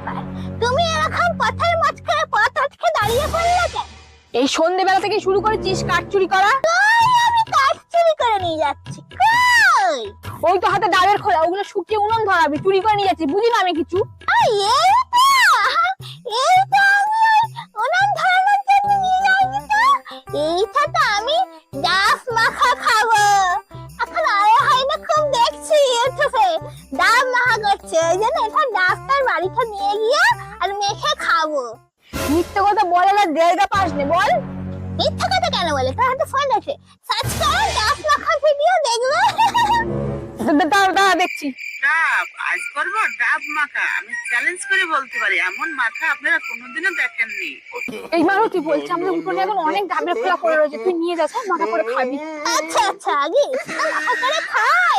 ব্যাপার? তুমি এরকম পথের মাঝখানে পথ আটকে দাঁড়িয়ে পড়লে কেন? এই সন্ধ্যেবেলা থেকে শুরু করেছিস কাঠ চুরি করা? আমি কাঠ চুরি করে নিয়ে যাচ্ছি। কই? ওই তো হাতে ডাবের খোলা, ওগুলো শুকিয়ে উনুন ধরাবি, চুরি করে নিয়ে যাচ্ছি, বুঝি না আমি কিছু। এইটা আমি উনান ধরানোর জন্য নিয়ে যাইনি তো। এইটা তো আমি ডাব মাখা খাবো। এখন আরে হয় না, খুব দেখছি ইউটিউবে ডাব মাখা করছে, ওই জন্য এটা ডাবটার বাড়িতে নিয়ে গিয়ে আর মেখে খাবো। মিথ্যে কথা বলে না, জায়গা পাস নে, বল। মিথ্যা কথা কেন বলে? তোর হাতে ফোন আছে, সার্চ করো ডাব মাখা ভিডিও দেখবে। দাঁড়া দেখছি। ডাব আজ করবো ডাব মাখা। আমি চ্যালেঞ্জ করে বলতে পারি এমন মাখা আপনারা কোনোদিনও দেখেননি। এই মারও তুই বলছিস আমাদের উঠোনে এখন অনেক ডাবের খোলা পড়ে রয়েছে, তুই নিয়ে যাস, মাখা করে খাবি। আচ্ছা আচ্ছা, আগে মাখা করে খাই।